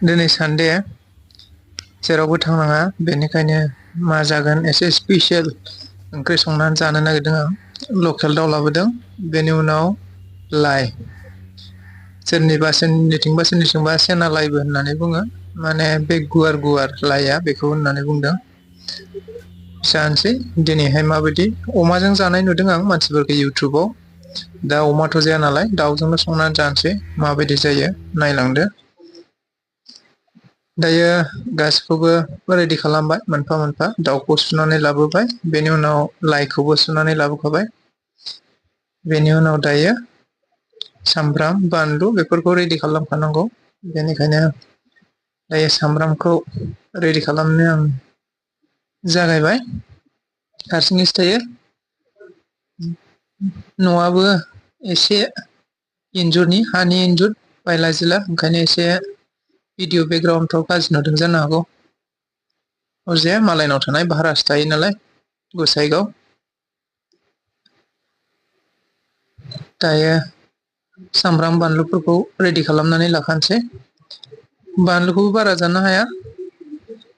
दिनै सानडे जेरावबो थांनाङा, बेनिखायनो मा जागोन एसे स्पेसियेल ओंख्रि संनानै जानो नागिरदों आं। लकेल दाउ लाबोदों, बेनि उनाव लाइ, सोरनिथिंबा सेना लाइबो होननानै बुङो, माने बे गुवार गुवार लाइया बेखौ होननानै बुंदों। जानोसै दिनैहाय माबायदि अमाजों जानाय नुदों आं मानसिफोरखौ इउटुबाव। दा अमाथ' जाया नालाय दाउजोंनो संनानै जानोसै माबायदि जायो नायलांदो। दायो गासिखौबो रेडि खालामबाय मोनफा मोनफा, दाउखौ सुनानै लाबोबाय, बेनि उनाव लाइखौबो सुनानै लाबोखाबाय, बेनि उनाव दायो सामब्राम बानलु बेफोरखौ रेडि खालामखानांगौ। बेनिखायनो दायो सामब्रामखौ रेडि खालामनो आं जागायबाय। हारसिङैसो थायो, न'आबो एसे इन्जुरनि हानि इन्जुर बायला जिला, ओंखायनो एसे भिडिअ बेकग्राउन्डफ्राव गाज्रि नुदों जानो हागौ। अरजाया, मालायनाव थानाय भारासो थायो नालाय गसाइगाव। दायो सामब्राम बानलुफोरखौ रेडि खालामनानै लाखानोसै। बानलुखौबो बारा जानो हाया,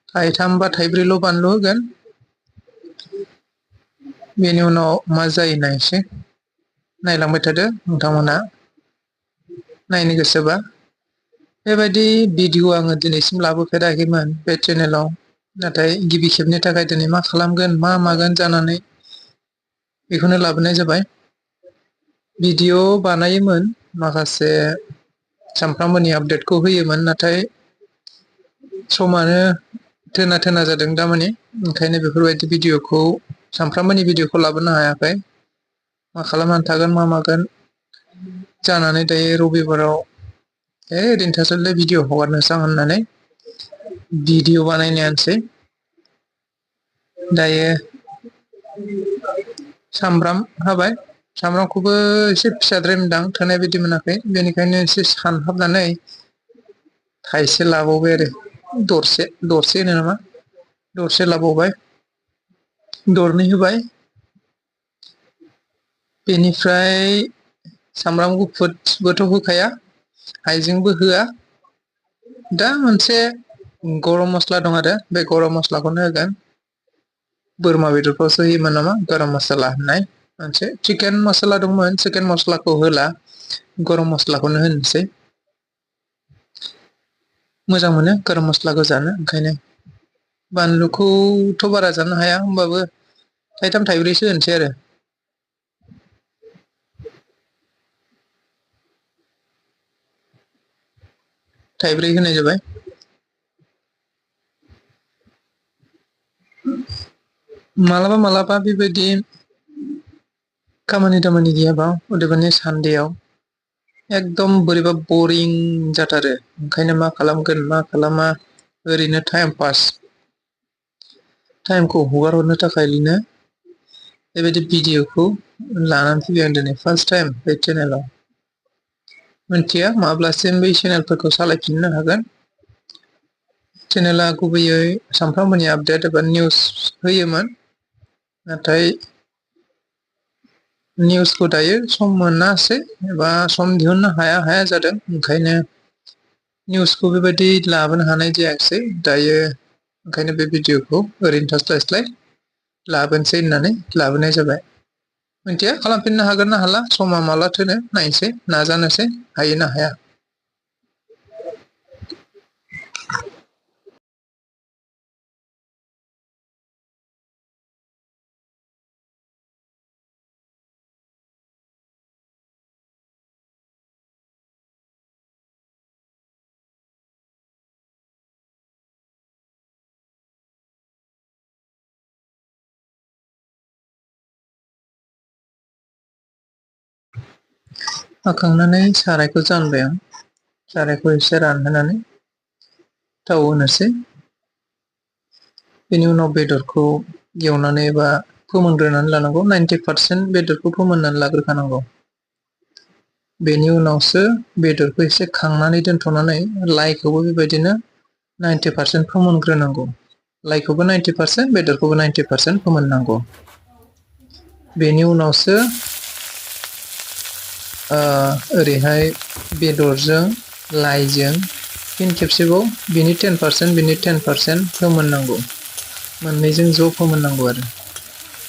थाइथाम बा थाइब्रैल' बानलु होगोन। बेनि उनाव मा जायो नायसै, नायलांबाय थादो नोंथांमोनहा नायनो गोसोबा। बेबायदि भिडिअ आङो दिनैसिम लाबोफेराखैमोन बे चेनेलाव, नाथाय गिबि खेबनि थाखाय दिनै मा खालामगोन मा मागोन जानानै बेखौनो लाबोनाय जाबाय। भिडिअ बानायोमोन माखासे, सानफ्रामबोनि आपडेटखौ होयोमोन, नाथाय समानो थोना थोना जादों दामानि, ओंखायनो बेफोरबायदि भिडिअखौ सानफ्रामबोनि भिडिअखौ लाबोनो हायाखै। मा खालामनानै थागोन मा मागोन जानानै दायो रबिबाराव ओरैनो थास्लायस्लाय भिडिअ हगारनोसै आं होननानै भिडिअ बानायनायानोसै। दायो सामब्राम हाबाय, सामब्रामखौबो एसे फिसाद्राय मोनदां, थोनाय बायदि मोनाखै, बेनिखायनो एसे सानहाबनानै थाइसे लाबावबाय आरो, दरसे होनो नामा, दरसे लाबावबाय, दरनै होबाय। बेनिफ्राय सामब्राम गुफुरबोथ' होखाया, हाइजेंबो होआ। दा मोनसे गरम मस्ला दं आरो बे गरम मस्लाखौनो होगोन। बोरमा बेदरफ्रावसो होयोमोन नामा गरम मसाला होननाय मोनसे, चिकेन मसला दंमोन, चिकेन मस्लाखौ होला, गरम मस्लाखौनो होनोसै। मोजां मोनो गरम मस्लाखौ जानो, ओंखायनो बानलुखौथ' बारा जानो हाया, होमबाबो थाइथाम थाइब्रैसो होनोसै आरो। थाइब्रै होनाय जाबाय। मालाबा मालाबा बेबायदि खामानि दामानि गैयाबा, अदेबानि सान्देआव एकदम बोरैबा बरिं जाथारो, ओंखायनो मा खालामगोन मा खालामा ओरैनो टाइम पास, टाइमखौ हगार हरनो थाखायनो बेबायदि भिडिअखौ लानानै फैबाय आं दिनै फार्स्ट टाइम बे चेनेलाव। मिथिया माब्लासिम बै चेनेलफोरखौ सालायफिननो हागोन। चेनेला गुबैयै सानफ्रामबोनि आपडेट एबा निउस होयोमोन, नाथाय निउसखौ दायो सम मोनासै एबा सम दिहुननो हाया जादों, ओंखायनो निउसखौ बेबायदि लाबोनो हानाय जायाखिसै दायो। ओंखायनो बे भिडिअखौ ओरैनो थास्लायस्लाय लाबोनोसै होननानै लाबोनाय जाबाय। मिथिया खालामफिननो हागोन ना हाला, समा माला थोनो नायनोसै, नाजानोसै हायो ना हाया। हाखांनानै सारायखौ जानबाय आं, सारायखौ एसे रानहोनानै थाव होनोसै। बेनि उनाव बेदरखौ एवनानै बा फोमोनग्रोनानै लानांगौ, 90% बेदरखौ फोमोननानै लाग्रोखानांगौ। बेनि उनावसो बेदरखौ एसे खांनानै दोनथ'नानै लाइखौबो बेबायदिनो 90% फोमोनग्रोनांगौ। लाइखौबो 90%, बेदरखौबो 90% फोमोननांगौ। बेनि उनावसो ओरैहाय बेदरजों लाइजों फिन खेबसेबाव बिनि 10% बिनि 10% फोमोननांगौ मोननैजों ज' फोमोननांगौ आरो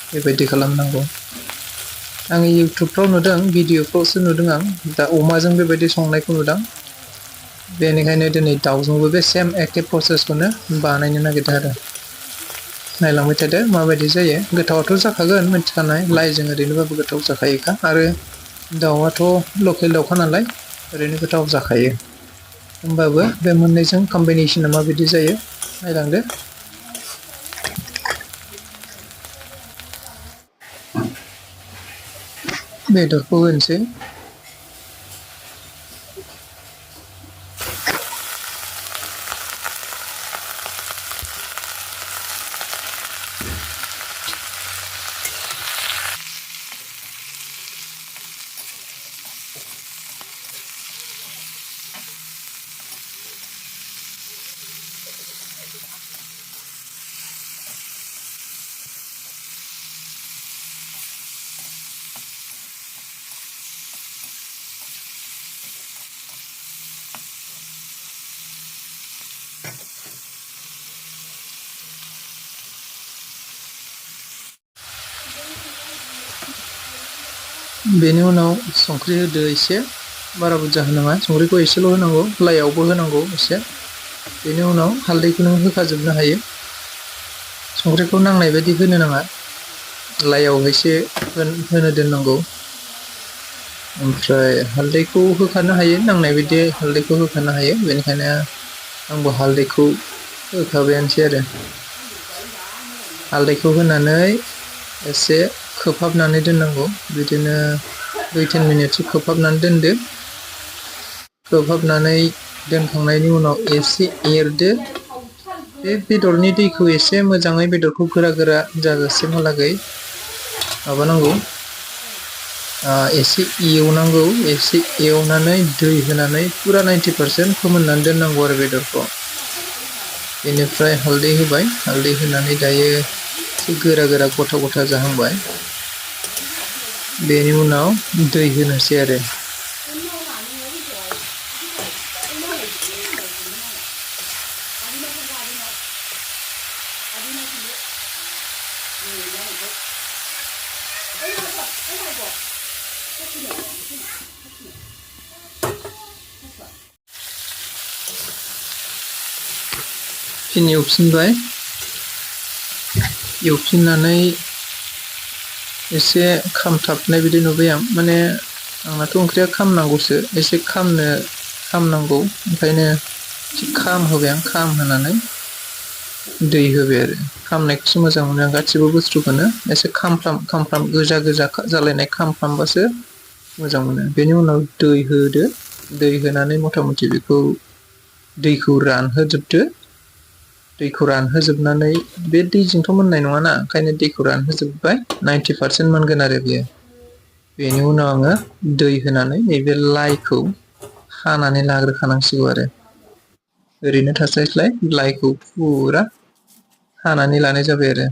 बेबायदि खालामनांगौ आङो इउटुबफ्राव नुदों भिडिअफ्रावसो नुदों आं दा अमाजों बेबायदि संनायखौ नुदों बेनिखायनो दिनै दाउजोंबो बे सेम एखे प्रसेसखौनो बानायनो नागिरदों आरो नायलांबाय थादो माबायदि जायो गोथावाथ' जाखागोन मिथिखानाय लाइजों ओरैनोबाबो गोथाव जाखायोखा आरो दाउआथ' लकेल दाउखा नालाय ओरैनो गोथाव जाखायो होमबाबो बे मोननैजों कम्बिनेसना माबायदि जायो नायलांदो बेदरखौ होनोसै बेनि उनाव संख्रि होदो एसे बारा बुरजा होनाङा संख्रिखौ एसेल' होनांगौ लाइआवबो होनांगौ एसे बेनि उनाव हालदैखौ नों होखाजोबनो हायो संख्रिखौ नांनाय बायदि होनो नाङा लाइआव एसे होनो दोननांगौ ओमफ्राय हालदैखौ होखानो हायो नांनाय बायदि हालदैखौ होखानो हायो बेनिखायनो आंबो हालदैखौ होखाबायानोसै आरो हालदैखौ होनानै एसे खोबहाबनानै दोननांगौ बिदिनो 2-3 मिनिटसो खोबहाबनानै दोनदो खोबहाबनानै दोनखांनायनि उनाव एसे एरदो बे बेदरनि दैखौ एसे मोजाङै बेदरखौ गोरा गोरा जाजासिमहालागै माबानांगौ एसे एवनांगौ एसे एवनानै दै होनानै पुरा 90% फोमोननानै दोननांगौ आरो बेदरखौ बेनिफ्राय हालदै होबाय हालदै होनानै दायो एसे गोरा गोरा गथा गथा जाहांबाय बेनि उनाव दै होनोसै आरो फिन एवफिनबाय एवफिननानै एसे खामथाबनाय बिदि नुबाय आं माने आंनाथ' ओंख्रिया खामनांगौसो एसे खामनांगौ ओंखायनो एसे खामहोबाय आं खामहोनानै दै होबाय आरो खामनायखौसो मोजां मोनो आं गासिबो बुस्थुखौनो एसे खामफ्राम गोजा गोजा जालायनाय खामफ्रामबासो मोजां मोनो बेनि उनाव दै होदो दै होनानै मथा मथि बेखौ दैखौ रानहोजोबदो दैखौ रानहोजोबनानै बे दैजोंथ' मोननाय नङाना ओंखायनो दैखौ रानहोजोबबाय 90% मोनगोन आरो बेयो बेनि उनाव आङो दै होनानै नैबे लाइखौ हानानै लाग्रोखानांसिगौ आरो ओरैनो थास्लायस्लाय लाइखौ पुरा हानानै लानाय जाबाय आरो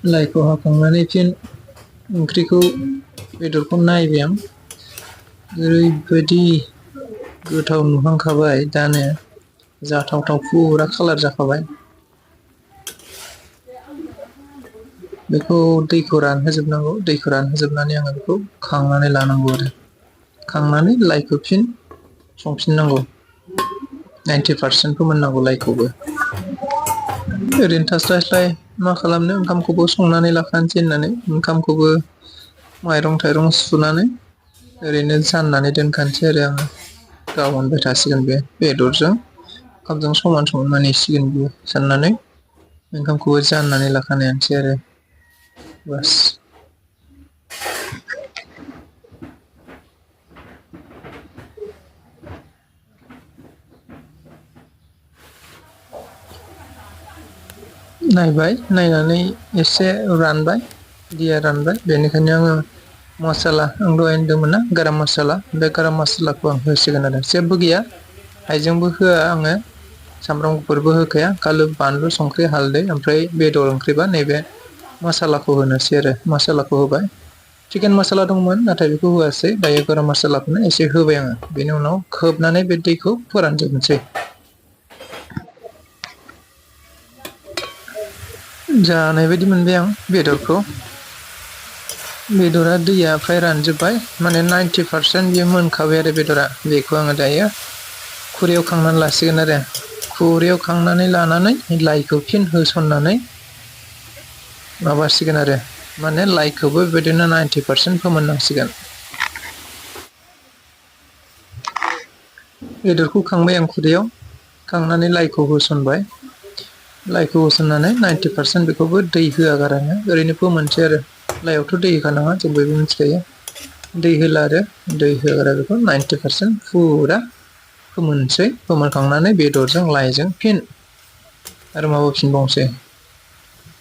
लाइखौ हाखांनानै फिन ओंख्रिखौ बेदरखौ नायबाय आं ओरैबायदि गोथाव नुहांखाबाय दानो जाथावथाव पुरा कालार जाखाबाय बेखौ दैखौ रानहोजोबनांगौ दैखौ रानहोजोबनानै आङो बेखौ खांनानै लानांगौ आरो खांनानै लाइखौ फिन संफिननांगौ 90% फोमोननांगौ लाइखौबो ओरैनो थास्लायस्लाय मा खालामनो ओंखामखौबो संनानै लाखानोसै होननानै ओंखामखौबो माइरं थाइरं सुनानै ओरैनो जाननानै दोनखानोसै आरो आङो गाव मोनबाय थासिगोन बे बेदरजों ओंखामजों समान समान मोनहैसिगोन बियो साननानै ओंखामखौबो जाननानै लाखानायानोसै आरो बास नायबाय नायनानै एसे रानबाय दैया रानबाय बेनिखायनो आङो मसाला आं दहाय होनदोंमोन ना गाराम मसाला बे गाराम मसालाखौ आं होसिगोन आरो जेबो गैया हाइजेंबो होआ आङो सामब्राम गुफुरबो होखाया खालि बानलु संख्रि हालदै ओमफ्राय बेदर ओंख्रिबा नैबे मसालाखौ होनोसै आरो मसालाखौ होबाय चिकेन मसाला दंमोन नाथाय बेखौ होआसै दायो गरम मसालाखौनो एसे होबाय आङो बेनि उनाव खोबनानै बे दैखौ फोरानजोबनोसै जानाय बायदि मोनबाय आं बेदरा दैया फ्राय रानजोबबाय माने 90% बियो मोनखाबाय आरो बेदरा बेखौ आङो दायो खुरैयाव खांनानै लासिगोन आरो खुरैयाव खांनानै लानानै लाइखौ फिन होसननानै माबासिगोन आरो माने लाइखौबो बेबायदिनो 90% फोमोननांसिगोन बेदरखौ खांबाय आं खुरैयाव खांनानै लाइखौ होसनबाय लाइखौ होसननानै 90% बेखौबो दै होआगारानो ओरैनो फोमोनसै आरो लाइआवथ' दै होखानाङा जों बयबो मिथिखायो दै होला आरो दै होआगारा बेखौ 90% फुरा फोमोनसै फोमोनखांनानै बेदरजों लाइजों फिन आरो माबाफिनबावनोसै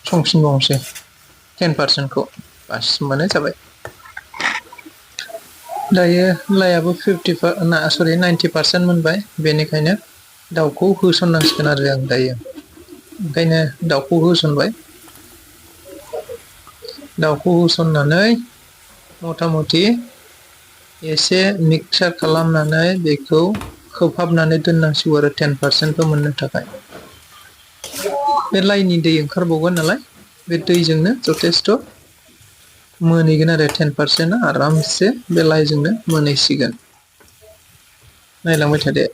संफिनबावनोसै 10%खौ बास होनबानो जाबाय दायो लाइआबो 90% मोनबाय बेनिखायनो दाउखौ होसननांसिगोन आरो आं दायो ओंखायनो दाउखौ होसनबाय दाउखौ होसननानै मथा मथि एसे मिक्सार खालामनानै बेखौ खोबहाबनानै दोननांसिगौ आरो 10%खौ मोननो थाखाय बे लाइनि दै ओंखारबावगोन नालाय बे दैजोंनो जथेस्थ' मोनहैगोन आरो 10%आ आरामसे बे लाइजोंनो मोनहैसिगोन नायलांबाय थादो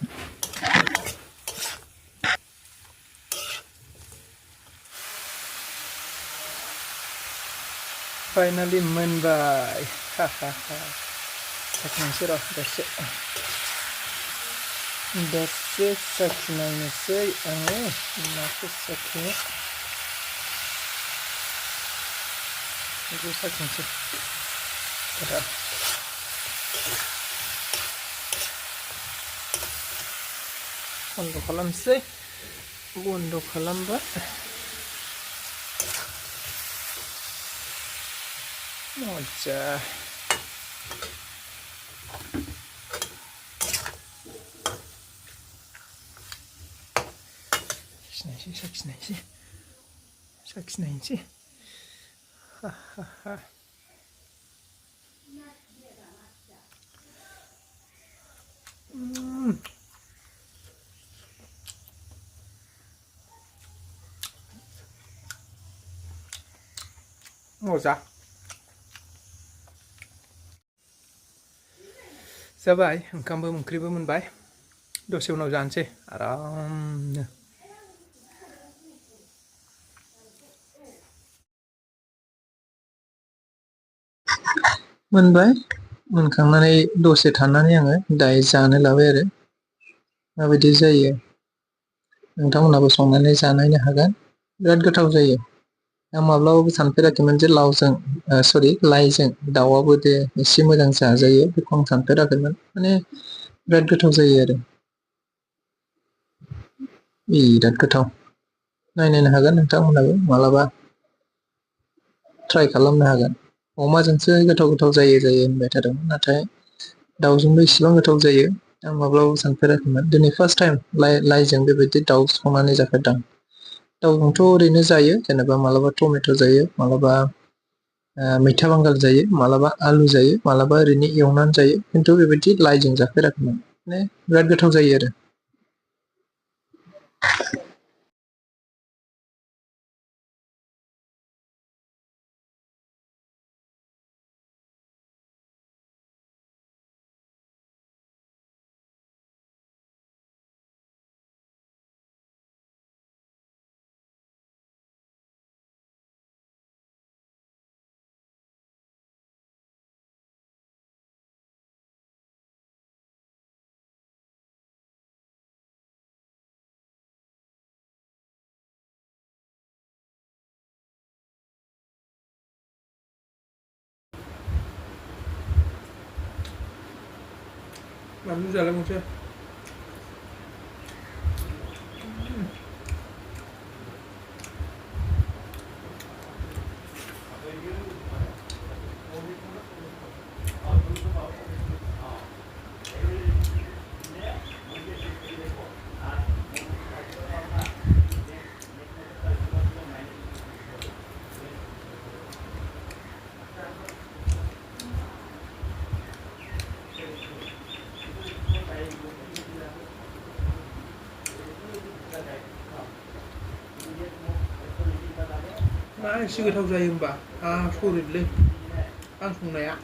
फाइनालि मोनबाय साखिनायसै र' दसे साखिनायनोसै आङो माखौ साखिनो बेखौ साखिनोसै बन्द' खालामसै बन्द' खालामबा मजा साखिनायसै मजा जाबाय ओंखामबो ओंख्रिबो मोनबाय दसे उनाव जानोसै आरामनो मोनबाय मोनखांनानै दसे थानानै आङो दायो जानो लाबाय आरो माबायदि जायो नोंथांमोनहाबो संनानै जानायनो हागोन बिराद गोथाव जायो आं माब्लाबाबो सानफेराखैमोन जे लाइजों दाउआबो दे एसे मोजां जाजायो बेखौ आं सानफेराखैमोन माने बिराद गोथाव जायो आरो बिराद गोथाव नायनायनो हागोन नोंथांमोनहाबो मालाबा ट्राइ खालामनो हागोन अमाजोंसो गोथाव जायो होनबाय थादोंमोन नाथाय दाउजोंबो इसिबां गोथाव जायो आं माब्लाबाबो सानफेराखैमोन दिनै फार्स्ट टाइम लाइजों बेबायदि दाउ संनानै जाफेरदां दाउजोंथ' ओरैनो जायो जेनेबा मालाबा टमेट' जायो मालाबा मैथा बांगाल जायो मालाबा आलु जायो मालाबा ओरैनो एवनानै जायो खिन्थु बेबायदि लाइजों जाफेराखैमोन माने बिराद गोथाव जायो आरो बानलु जालायबावसै मा एसे गोथाव जायो होमबा सरिलै आं संनाया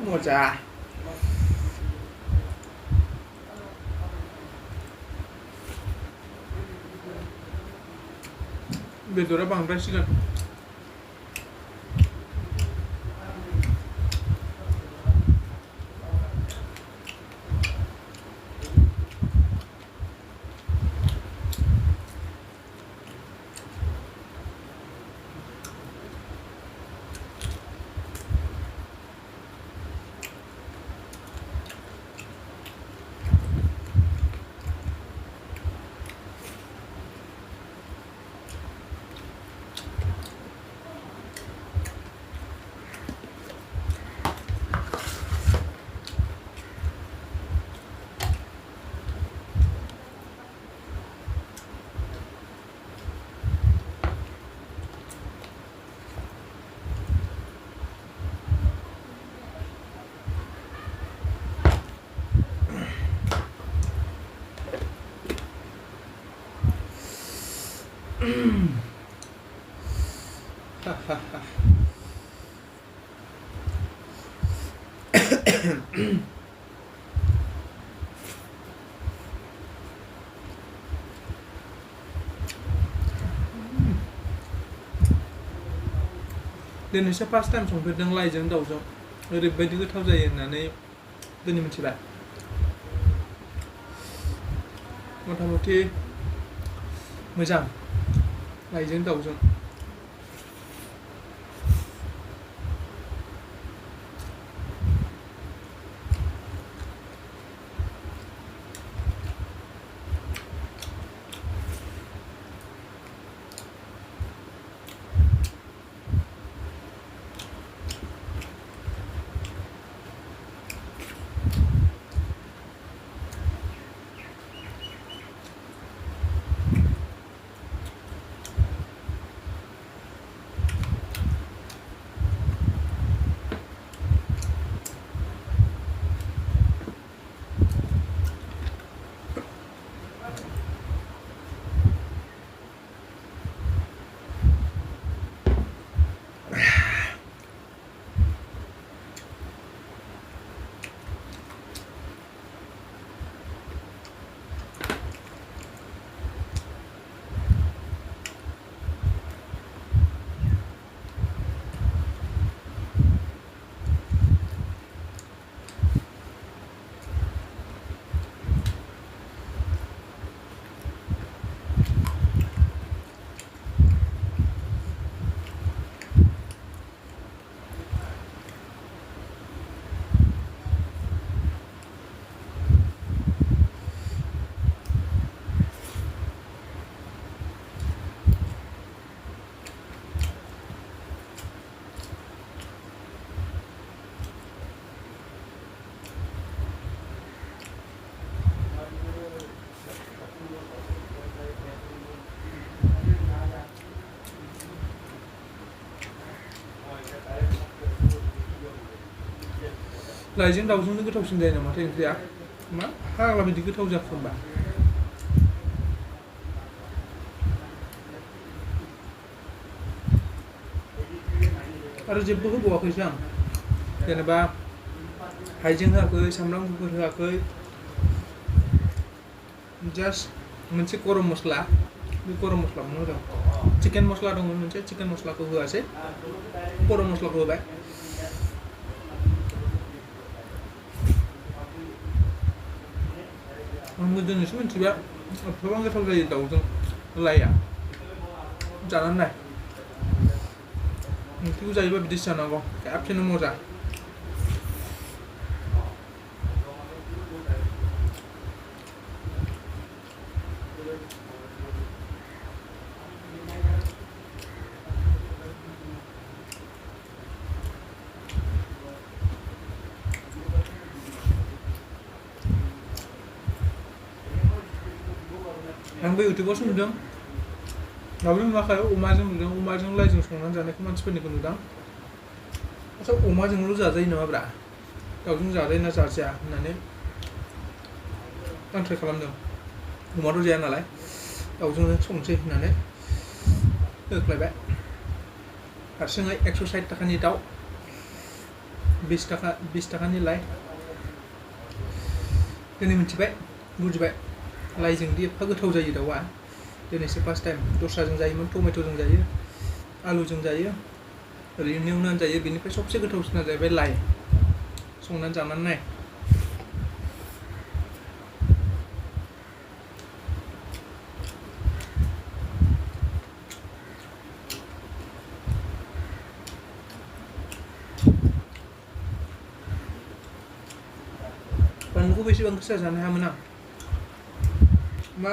मजा बेदरा बांद्रायसिगोन दिनैसो फार्स्ट टाइम संफेरदों लाइजों दाउजों ओरैबायदि गोथाव जायो होननानै दिनै मिथिबाय मथा मथि मोजां लाइजों दाउजों लाइजों दाउजोंनो गोथावसिन जायो नामाथाय ओंख्रिया मा फाग्ला बिदि गोथाव जाखो होमबा आरो जेबो होबावाखैसो आं जेनेबा हाइजें होआखै सामब्राम गुफुर होआखै जास्ट मोनसे गरम मस्ला बे गरम मस्लाखौनो होदों चिकेन मस्ला दंमोन मोनसे चिकेन मस्लाखौ होआसै गरम मस्लाखौ होबाय आंबो दिनैसो मिथिबाय एफाबां गोथाव जायो दाउजों लाइआ जानानै नाय ओंख्रिखौ जायोबा बिदिसो जानांगौ खेबसेनो मजा आंबो इउटुबावसो नुदों दाउजों नुवाखै अमाजों नुदों अमाजों लाइजों संनानै जानायखौ मानसिफोरनिखौ नुदों आच्छा अमाजोंल' जाजायो नामाब्रा दाउजों जाजायोना जाजाया होननानै आं ट्राइ खालामदों अमाथ' जाया नालाय दाउजोंनो संसै होननानै होख्लायबाय हारसिङै 160 थाखानि दाउ 20 थाखानि लाइ दिनै मिथिबाय बुजिबाय लाइजोंदि एफा गोथाव जायो दाउआ दिनैसो फार्स्ट टाइम दस्राजों जायोमोन टमेट'जों जायो आलुजों जायो ओरैनो एवनानै जायो बेनिफ्राय सबसे गोथावसिना जाहैबाय लाइ संनानै जानानै नाय बानलुखौ बेसेबां गोसा जानो हायामोन आं मा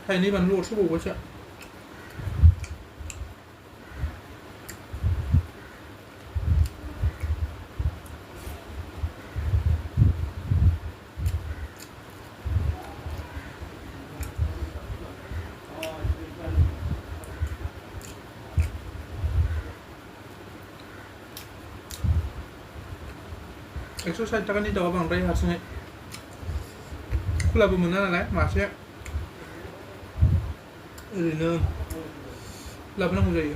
थाइनै बानलु अरस'बावबायसो $160 थाखानि दाउआ बांद्राय हारसिङै खुलाबो मोना नालाय मासे ओरैनो लाबोनांगौ जायो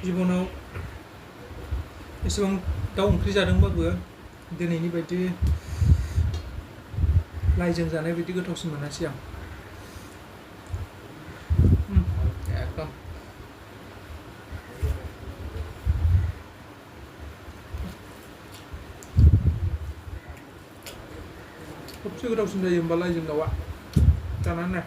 जिबनाव एसेबां दाउ ओंख्रि जादोंबाबो दिनैनि बायदि लाइजों जानाय बायदि गोथावसिन मोनासै आं एकदम सबसे गोथावसिन जायो होमबा लाइजों दाउआ जानानै नाय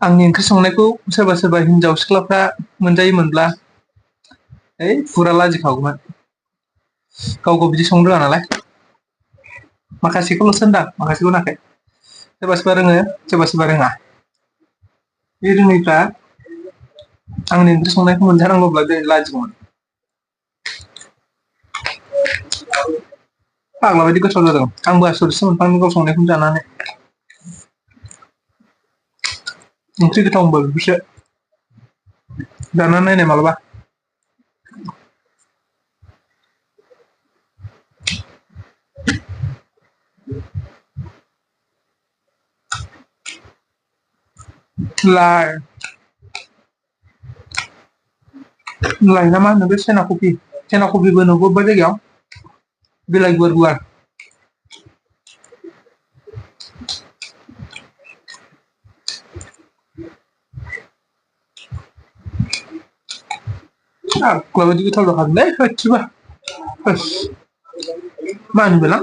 आंनि ओंख्रि संनायखौ सोरबा सोरबा हिनजाव सिख्लाफ्रा मोनजायोमोनब्ला फुरा लाजिखागौमोन गाव बिदि संनो रोङा नालाय माखासेखौल'सो होनदां माखासेखौ होनाखै सोरबा सोरबा रोङो सोरबा सोरबा रोङा बे रोङैफ्रा आंनि ओंख्रि संनायखौ मोनजानांगौब्ला दिनै लाजिगौमोन फाग्ला बायदि गोथाव जादों आंबो आसरितसो मोनफ्लांदों गाव संनायखौनो जानानै ओंख्रि गोथाव होनबा बिदिसो जानानै नायनाय मालाबा लाइ ना मा होनो बे सेना कफिबो होनो बबेबा जायगायाव बिलाइ गुवार गुवार फाग्ला बायदि गोथाव जाखादोंलै गासिबो मा होनो बेलाय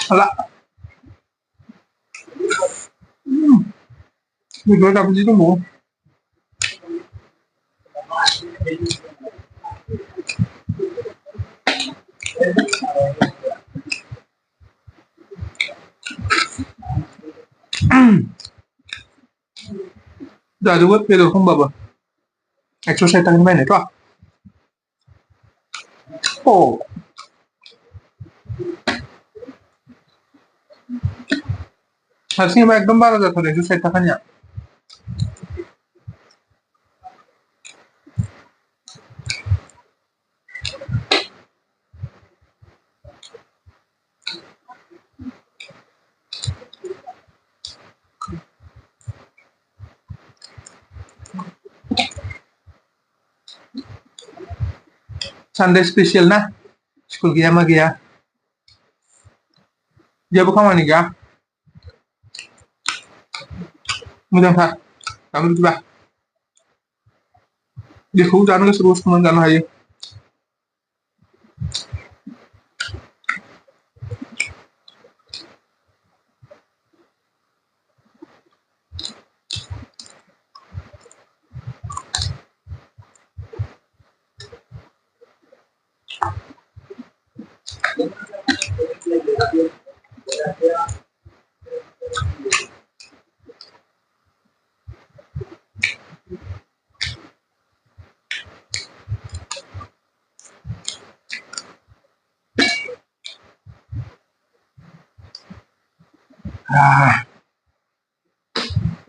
हाला बेदरा दाबो जि दंबावो जाजोबो बेदरखौ होनबाबो 160 थाखानि बायनायथ' हारसिङैबा एकदम बारा जाथारो 160 थाखानिया सानडे स्पेसियेल ना स्कुल गैया मा गैया जेबो खामानि गैया मोजांथार जानो बिदिबा जेखौ जानो गोसो बेखौ संनानै जानो हायो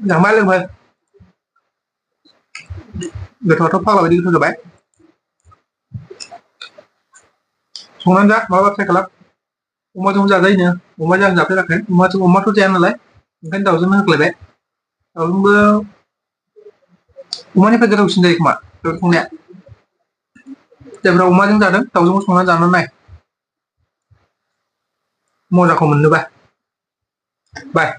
जांबाय लोंबाय गोथावआथ' फाग्ला बायदि गोथाव जाबाय संनानै जा माबा ट्राइ खालाम अमाजों जाजायोनो अमाजों आं जाफेराखै अमाथ' जाया नालाय ओंखायनो दाउजोंनो होख्लायबाय दाउजोंबो अमानिफ्राय गोथावसिन जायो खोमा दाउ संनाया जायफ्रा अमाजों जादों दाउजोंबो संनानै जानानै नाय मजाखौ मोननोबा बाय